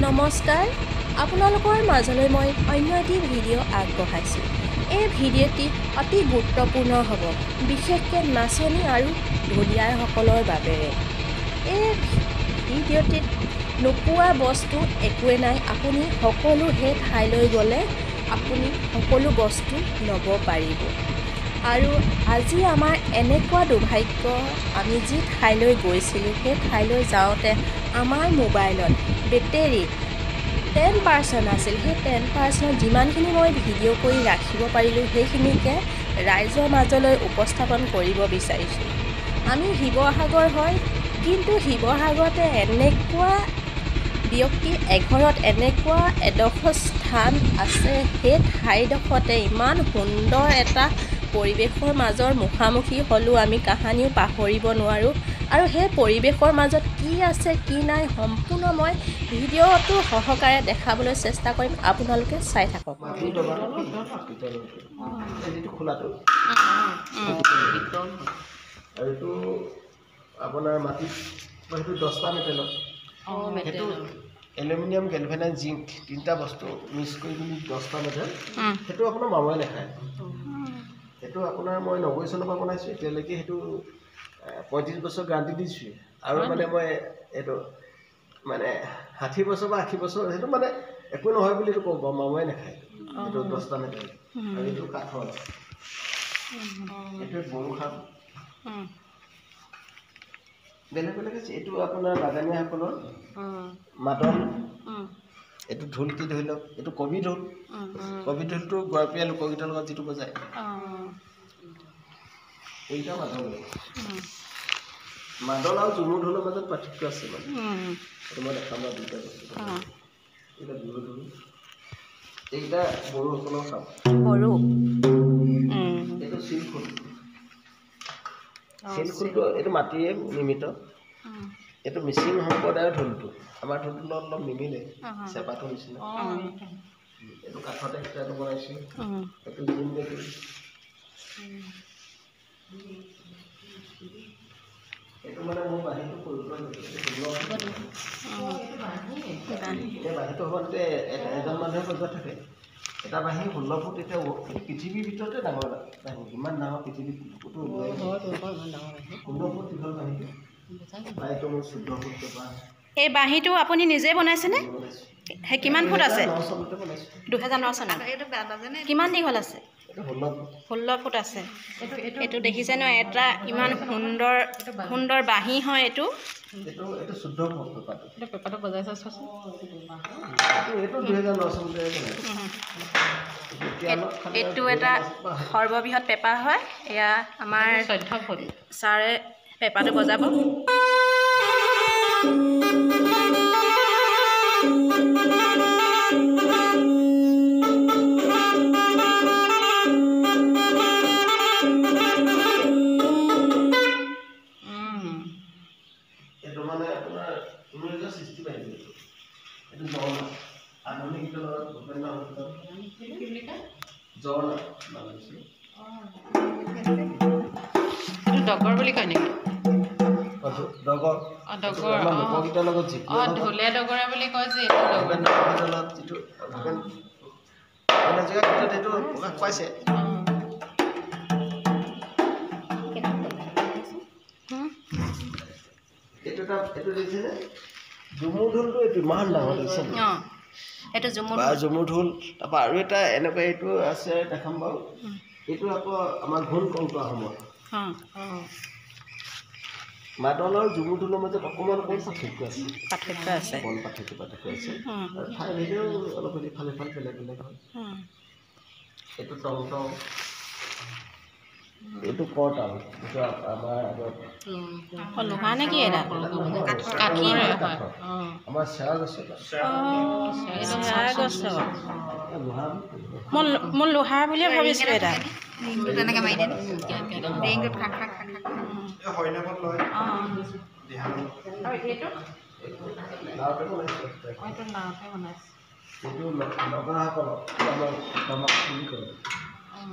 নমস্কাৰ আপোনালোকৰ মাজলৈ মই অন্য এটি ভিডিঅ' আগবঢ়াইছোঁ। এই ভিডিঅ'টি অতি গুৰুত্বপূৰ্ণ হ'ব, বিশেষকৈ নাচনি আৰু ঢুলীয়াসকলৰ বাবেৰে। এই ভিডিঅ'টিত নোপোৱা বস্তু একোৱেই নাই। আপুনি সকলো সেই ঠাইলৈ গ'লে আপুনি সকলো বস্তু ল'ব পাৰিব। আৰু আজি আমাৰ এনেকুৱা দুৰ্ভাগ্য, আমি যি ঠাইলৈ গৈছিলোঁ সেই ঠাইলৈ যাওঁতে আমাৰ মোবাইলত বেটেৰী 10% আছিল। সেই 10%ত যিমানখিনি মই ভিডিঅ' কৰি ৰাখিব পাৰিলোঁ সেইখিনিকে ৰাইজৰ মাজলৈ উপস্থাপন কৰিব বিচাৰিছোঁ। আমি শিৱসাগৰ হয়, কিন্তু শিৱসাগৰতে এনেকুৱা ব্যক্তি এঘৰত এনেকুৱা এডোখৰ স্থান আছে, সেই ঠাইডোখৰতে ইমান সুন্দৰ এটা পৰিৱেশৰ মাজৰ মুখামুখি হ'লোঁ আমি, কাহানিও পাহৰিব নোৱাৰোঁ। আৰু সেই পৰিৱেশৰ মাজত কি আছে কি নাই সম্পূৰ্ণ মই ভিডিঅ'টো সহকাৰে দেখাবলৈ চেষ্টা কৰিম, আপোনালোকে চাই থাকক। আপোনাৰ মাটিত সেইটো 10টা মেটেলত সেইটো এলুমিনিয়াম গেলভেনাইজ জিংক 3টা বস্তু মিক্স কৰি পিনি 10টা মেটেল, সেইটো আপোনাৰ মামুৱে নাখায়। সেইটো আপোনাৰ মই 90 চনৰ পৰা বনাইছোঁ, এতিয়ালৈকে সেইটো 35 বছৰ গেৰাণ্টি দিছোঁ। আৰু মানে মই এইটো মানে 60 বছৰ বা 80 বছৰ সেইটো মানে একো নহয় বুলি এইটো ক'ব, মামুৱে নাখায়। সেইটো 10টা মেটেল আৰু এইটো কাঠৰ, এইটো বড়ো খাম বেলেগ বেলেগ আছে। এইটো আপোনাৰ বাগানীয়াসকলৰ মাদল, এইটো ঢোল কি ধৰি লওক, এইটো কবি ঢোল। কবি ঢোলটো গৰপীয়া লোকগীতৰ লগত যিটো বজায়, এইটা মাদল। মাদল আৰু ঝুমুৰ ঢোলৰ মাজত পাৰ্থক্য আছে মানে, এইটো মই দেখাম আৰু দুইটা বস্তু। এইটা বিহু ঢোল, এইটা বড়োসকলৰ খাম বড়ো। এইটো চিলখোল। চিলখোলটো এইটো মাটিৰে নিৰ্মিত। এইটো মিচিং সম্প্ৰদায়ৰ ঢোলটো, আমাৰ ঢোলটোৰ লগত অলপ নিমিলে, চেপাটো নিচিনা। এইটো কাঠতে সেইটো বনাইছোঁ। এইটো জিম বেটি, এইটো মানে মোৰ বাঁহীটো কৰিব এতিয়া বাঁহীটো হ'বতে এজন মানুহে বজাই থাকে। এটা বাঁহী 16 ফুট, এতিয়া পৃথিৱীৰ ভিতৰতে ডাঙৰ বাঁহী, ইমান ডাঙৰ পৃথিৱীত ক'তো 16 ফুট দীঘল বাঁহীটো। বাঁহীটো মোৰ 14 ফুট টকা। এই বাঁহীটো আপুনি নিজে বনাইছেনে? সেই কিমান ফুট আছে? 2009 চনত। কিমান দীঘল আছে? 16 ফুট আছে। এইটো দেখিছে ন, এটা ইমান সুন্দৰ সুন্দৰ বাঁহী হয় এইটো। এইটো 14 ফুট পেপাটো। এইটো পেপাটো বজাইছে চোন। এইটো 2009 চনতে বনাইছে। এইটো এটা সৰ্ববৃহৎ পেপা হয়। এয়া আমাৰ 14 ফুট। ছাৰে পেপাটো বজাব। এইটো মানে আপোনাৰ 19 সৃষ্টি পাইছে। এইটো জৰ্ণা আধুনিক গীতৰ লগত ভূপেন্দ্ৰ সংগীতৰ জৰ্ণা বনাইছে। এইটো ডগৰ বুলি কয় নেকি? ডগৰ ডগৰ লোকগীতৰ লগত ঢোলে ডগৰে বুলি কয় যে এইটো ভূপেন্দ্ৰ সংগীতৰ লগত যিটো জেগা ক্ষেত্ৰত এইটো প্ৰকাশ পাইছে। এইটো দেখিছেনে ঝুমুৰ ঢোলটো, এইটো ইমান ডাঙৰ দেখিছে এইটো ঝুমুৰ ঢোল। তাৰপৰা আৰু এটা এনেকুৱা এইটো আছে, দেখাম বাৰু। এইটো আকৌ আমাৰ ঘোল কংকৰ সময় মাদল আৰু ঝুমুৰ ঢোলৰ মাজত অকণমান পাৰ্থক্য আছে। পাৰ্থক্য আছে আৰু ঠাই ভেদেও অলপ ইফাল সিফাল বেলেগ বেলেগ হয়। এইটো টং টং, এইটো কৰতাল। এইটো আমাৰ আগত লোহা নেকি? এটা আমাৰ চেৰা গছৰ মই লোহাৰ বুলিয়ে ভাবিছিলোঁ। এটা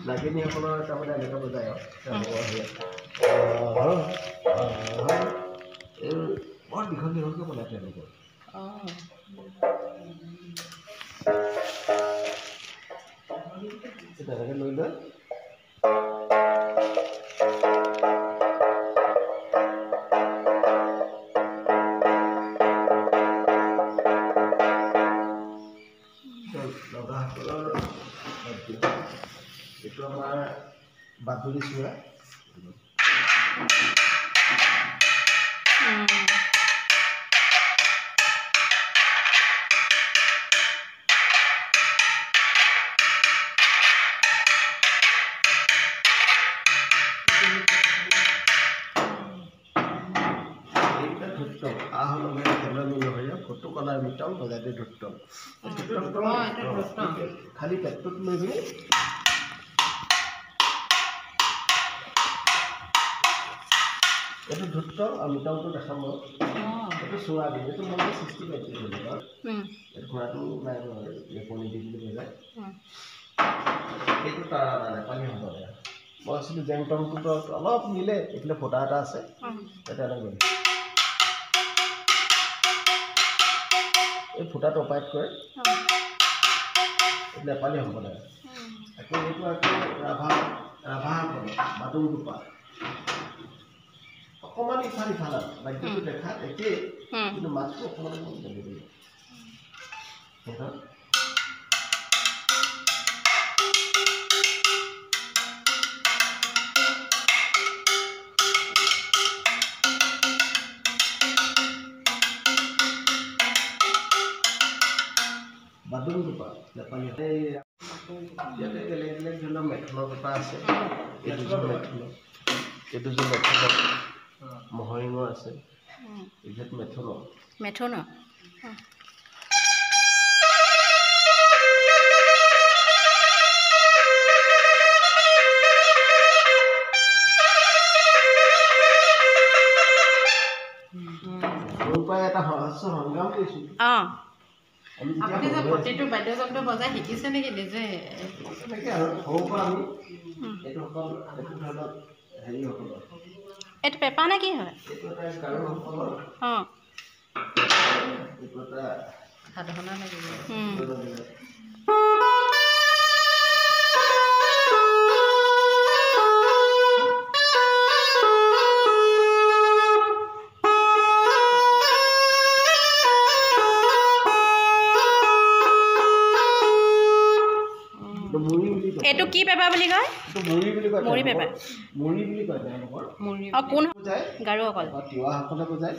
নাগিনীসকলৰ তাৰমানে এনেকৈ বজায় আৰু বৰ দীঘল দীঘলকৈ বনাই তেওঁলোকে। লৈ নগাসকলৰ এইটো আমাৰ বাদুলি চূড়া খালি পেটটোত লৈ পিনি এইটো ধূত্ত আৰু মিটামটো দেখাম মই এইটো চোৱা দিম এইটো মানে 65 এইটো ঘোঁৰাটো নাই কণী দি বুলি কৈ যায় এইটো তাৰ নেপালী হ'ব মই আছিলোঁ জেংটংটোতো অলপ মিলে এইফালে ফুটা এটা আছে এটা গ'ল এই ফুটাটো অপাৰেট কৰে নেপালী হ'ব লাগে আকৌ এইটো আকৌ ৰাভা বাটুং টোপা অকণমান ইফাল ইফাল বাদ্যটো দেখাত একেই কিন্তু মাছটো অকণমান বেলেগ বাদুং টোপা নেপালী ইয়াতে বেলেগ বেলেগ ধৰি লওক মেথনৰ টোপা আছে এই দুযোৰ মেথনত মহৰিঙৰ আছে এইটো মেথনৰ এটা সংগ্ৰাম কৰিছোঁ আপুনি যে প্ৰতিটো বাদ্যযন্ত্ৰ বজাই শিকিছে নেকি নিজে সৰুৰ পৰা আমি এইটো ধৰণৰ হেৰিসকলৰ এইটো পেপা নে কি হয় এইটো এটা গাৰোসকলৰ এইটো এটা সাধনা লাগিব এইটো কি পেপা বুলি কয় মুড়ি পেপা মুড়ি বুলি কয় তেওঁলোকৰ কোন গাৰোসকল তিৱাসকলে বুজায়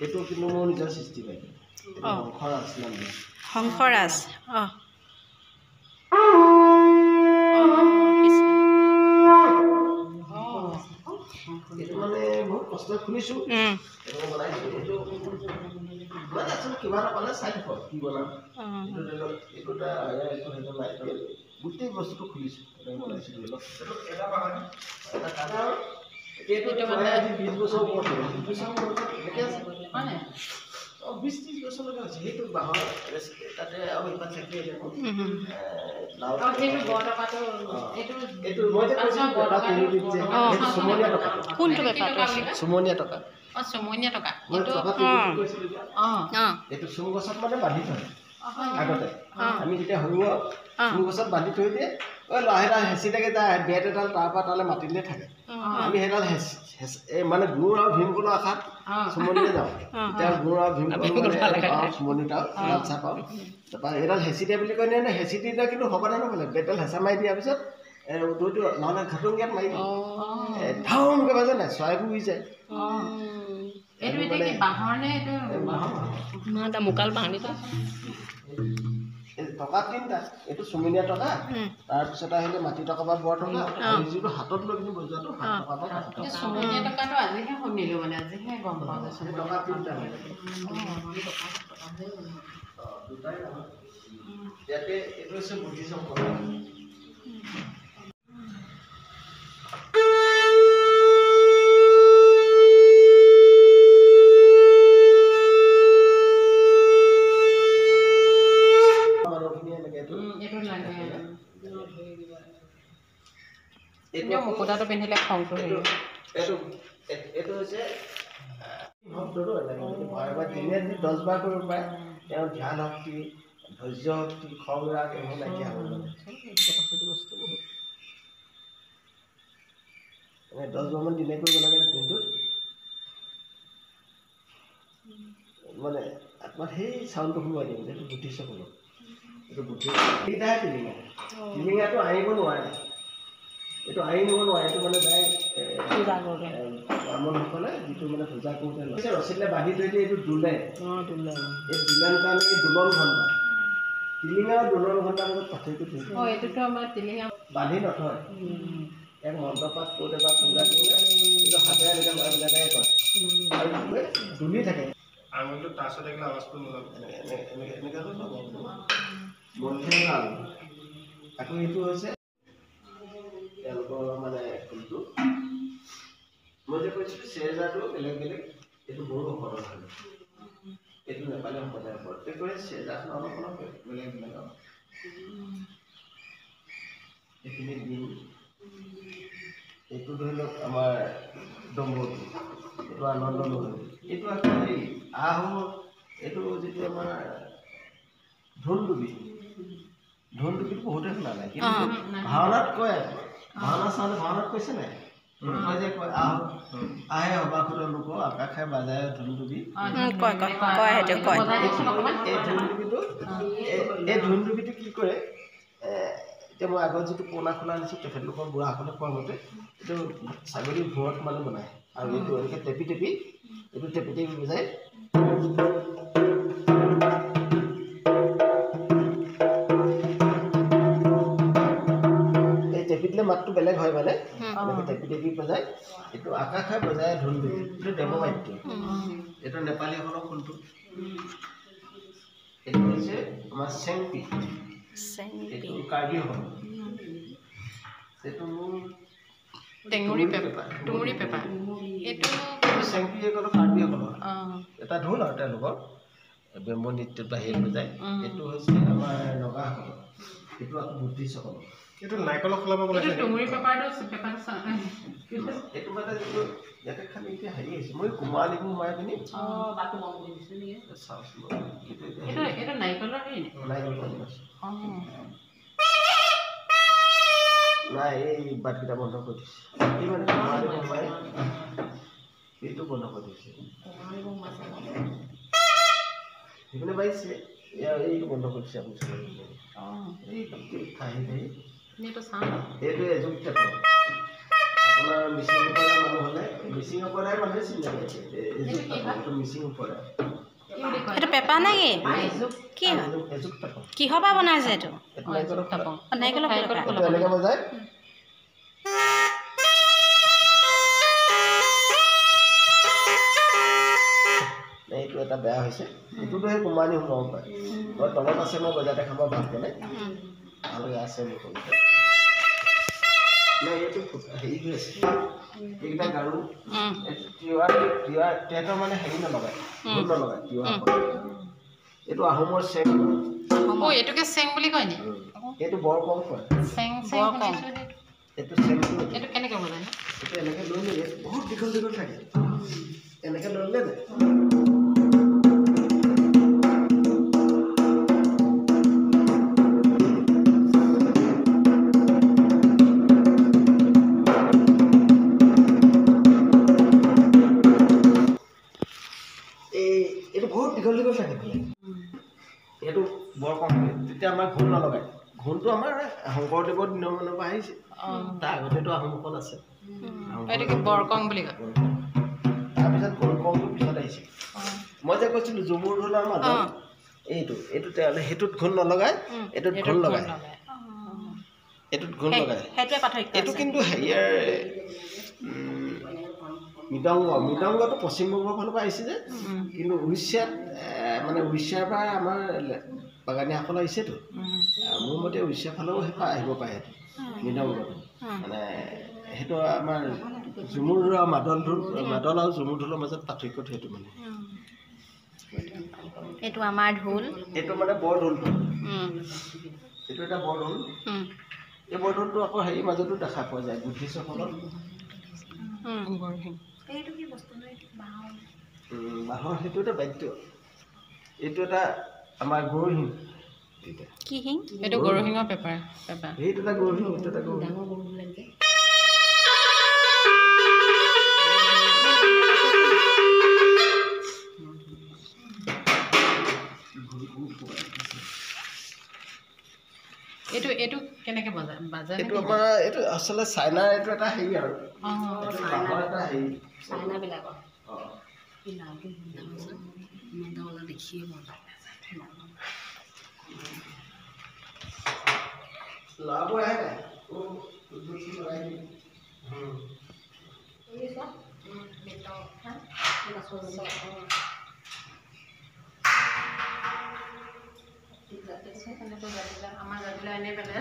এইটো কিন্তু মোৰ নিজৰ সৃষ্টি পাই হংসৰাজ এইটো মানে বহুত কষ্ট খুলিছোঁ কিবা এটা পালে চাই থাকক কি বনাম এইটো গোটেই বস্তুটো খুলিছোঁ 20 বছৰ ওপৰত 20-30 বছৰলৈকে হৈছে সেইটো বাঁহৰ তাতে আৰু ইমান চাকি চুমনীয়া টকা এইটো চুম গছত মানে বান্ধি থয় আগতে আমি যেতিয়া সৰু চুম গছত বান্ধি থৈ দিয়ে লাহে হেঁচি থাকে যায় বেট এডাল তাৰপৰা তালৈ মাতিলে থাকে আমি সেইডাল মানে গুড় আৰু ভীমকলৰ আশাত চুমনিলে যাওঁ তেতিয়া গুড় আৰু ভীমকল চুমনিটা লালচা পাওঁ তাৰপৰা এইডাল হেঁচি দিয়ে বুলি কয় নে হেঁচি দিলে কিন্তু সমাধান নহ'লে বেটডাল হেঁচা মাৰি দিয়াৰ পিছত দৈটো নহ'লে ঘাটুংগীয়াত মাৰি দিয়ে ধাউনকৈ বাজে নাই চৰাইবোৰ উৰি যায় মুকাল বান্ধি টকা তিনিটা এইটো চুমনীয়া টকা তাৰপিছত আহিলে মাটি টকা বা বৰ টকা আৰু যিটো হাতত লৈ কিনি বজোৱাটো হাত টকা বা কাঠ টকা চুমনীয়া টকাটো আজিহে শুনিলোঁ মানে আজিহে গম পাওঁ যে টকা তিনিটা দুটাই ইয়াতে এইটো হৈছে বুদ্ধিজম মুকুতাটো পিন্ধিলে খংটো হেৰি এইটো হৈছে শব্দটো দিনে 10 বাৰ কৰিব পাৰে তেওঁৰ ধ্যান শক্তি ধৈৰ্য শক্তি খং ৰাগ এইবোৰ নাইকিয়া হ'ব বস্তু বহুত মানে 10 বাৰমান দিনে কৰিব লাগে দিনটোত মানে আপোনাৰ সেই চাউণ্ডটো সোমোৱাই দিম এইটো গুঠি চকলো এইটো গুঠি এইটাহে টিলিঙা টিলিঙাটো আনিব নোৱাৰে এইটো আনি নিব নোৱাৰে এইটো মানে ব্ৰাহ্মণসকলে যিটো মানে পূজা কৰোঁতে লয় ৰচিলে বান্ধি থৈ দিয়ে এইটো দোলে এই দোলাৰ কাৰণে এই দোলন ঘণ্টা টিলিঙা আৰু দোলন ঘণ্টাৰ মাজত পাৰ্থক্য এইটোতো আমাৰ টিলিঙা বান্ধি নথয় এক মন্ত্ৰপাঠ কৰোঁতে বা পূজা কৰোঁতে কিন্তু হাতেৰে এনেকৈ লৰাবিলাকে কৰে আৰু দুলি থাকে আঙুলিটো টাচ হৈ থাকিলে আৱাজটো এনেকৈ আকৌ এইটো হৈছে তেওঁলোকৰ মানে ফুলটো মই যে কৈছিলোঁ চেৰজাটো বেলেগ বেলেগ এইটো বড়ো সম্প্ৰদায়ৰ হয় এইটো নেপালী সম্প্ৰদায়ৰ প্ৰত্যেকৰে চেৰজাখন অলপ অলপ বেলেগ বেলেগ এইখিনি দিন এইটো ধৰি লওক আমাৰ ডম্বৰু এইটো আনন্দ নহয় এইটো আকৌ এই আহোমৰ এইটো যিটো আমাৰ ঢোলডুবিটো বহুতে শুনা নাই কিন্তু ভাওনাত কয় ভাওনাত কৈছে নাই কয় যে কয় আহে সবাসুৰ লোক আকাশে বাজায় ঢোলডুবি এই ঢোলডুবিটো কি কৰে এতিয়া মই আগত যিটো পুৰণা খোলা আনিছোঁ তেখেতলোকৰ বুঢ়াসকলে কোৱা মতে এইটো ছাগলীৰ ভূৰত মানে বনায় আৰু এইটো এনেকৈ টেপি এইটো টেপি বজায় এই টেপি দিলে মাতটো বেলেগ হয় মানে এনেকৈ টেপি বজায় এইটো আকাশে বজায় ঢোলডুবি এইটো দেৱবাদ্য এইটো নেপালীসকলৰ খোলটো এইটো হৈছে আমাৰ চেংপি এইটো কাৰ্বিসকল এইটো টেঙুৰি পেপা এইটো চেংপিসকলৰ কাৰ্বিসকলৰ এটা ঢোল আৰু তেওঁলোকৰ বেম্ব নৃত্যত বাহিৰ হৈ যায় এইটো হৈছে আমাৰ নগাসকলৰ এইটো আকৌ বুদ্ধিষ্টসকলৰ এইটো নাৰিকলৰ খোলা পাব লাগে এইটো মানে যিটো ইয়াতে খালি এতিয়া হেৰি হৈছে মই কোমালিবোৰ সোমাই পিনি নাই এই বাটকেইটা বন্ধ কৰি দিছে এই মানে কোমালি সোমাই এইটো বন্ধ কৰি দিছে সেইপিনে পাইছে এইটো বন্ধ কৰি দিছে আপুনি এইটো এযোগ টেপৰ আপোনাৰ মিচিঙৰ পৰা মানুহ হ'লে মিচিঙৰ পৰাই মানুহে চিনি নাপাইছে এযোগ টেপৰ এইটো মিচিঙৰ পৰা এইটো পেপা নে কি এযোগ টেপৰ কিহৰ পৰা বনাইছে এইটো নাৰিকলৰ এনেকৈ বজায় এইটো এটা বেয়া হৈছে এইটোতো সেই কোমানি সোমাব পাৰে মই তলত আছে মই বজাই দেখাব ভালকৈ ভালকৈ আছে মোৰ কবিতা নাই এইটো হেৰি হৈ আছে এইকেইটা গাৰু তেহেঁতৰ মানে হেৰি নলগায় ভোট নলগায় এইটো আহোমৰ চেং এইটোকে চেং বুলি কয় নি এইটো বৰ কম কয় এইটো চেংটো এইটো কেনেকৈ বনায় এইটো এনেকৈ লৈ ল'লে বহুত দীঘল দীঘল থাকে এনেকৈ লৈ ল'লে এইটো বহুত দীঘল দীঘল থাকে এইটো বৰ কম তেতিয়া আমাৰ ঘোল নলগায় ঘোলটো আমাৰ শংকৰদেৱৰ দিনৰ মানৰ পৰা আহিছে তাৰ আগতেতো আহোমসকল আছে বৰকং বুলি কয় তাৰপিছত বৰকংটো পিছত আহিছে মই যে কৈছিলোঁ ঝুমুৰ ঢোলৰ মাজত এইটো তেওঁলোকে সেইটোত ঘোল নলগায় এইটোত ঘোল লগায় এইটোত ঘোল লগায় এইটো কিন্তু হেৰিয়াৰ মৃদংগটো পশ্চিমবংগৰ ফালৰ পৰা আহিছে যে কিন্তু উৰিষ্যাত মানে উৰিষ্যাৰ পৰা আমাৰ বাগানীয়াসকল আহিছেতো মোৰ মতে উৰিষ্যাৰ ফালেও আহিব পাৰে সেইটো মৃদংগটো মানে সেইটো আমাৰ ঝুমুৰ আৰু মাদল আৰু ঝুমুৰ ঢোলৰ মাজত পাৰ্থক্যটো সেইটো মানে এইটো আমাৰ ঢোল এইটো মানে বৰ ঢোলটো এইটো এটা বৰ ঢোল এই বৰ ঢোলটো আকৌ হেৰি মাজতো দেখা পোৱা যায় বুদ্ধিষ্টসকলৰ বাঁহৰ সেইটো এটা বাদ্য এইটো এটা আমাৰ গৰুহিং কি শিং এইটো গৰুহিঙৰ পেপা সেইটো এটা গৰুহিং এইটো এটা গৰুহিং এইটো এইটো কেনেকৈ বাজে এইটো আমাৰ এইটো আচলতে চাইনাৰ এইটো এটা হেৰি আৰু এইটো বাঁহৰ এটা হেৰি চাইনাবিলাকৰ অঁ ল'ৰাবোৰ আহে নাই আমাৰ জাতিলৈ আনি পেলাই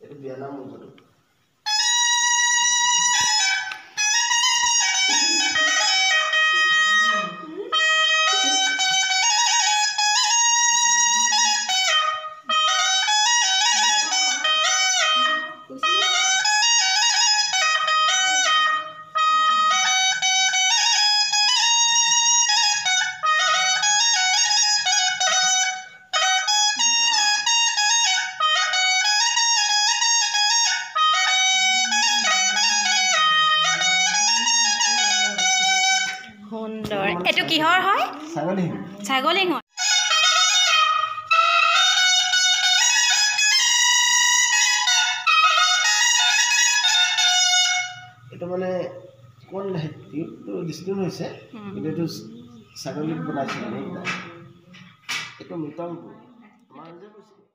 এইটো বিয়া নাম মুজটো সুন্দৰ এইটো কিহৰ হয় ছাগলী ছাগলী হয় এইটো মানে কোন ইউটো ডিষ্ট্ৰিক্ট হৈছে কিন্তু এইটো ছাগলীত বনাইছিলে এইটো মৃতংটো আমাৰ যে কৈছিলোঁ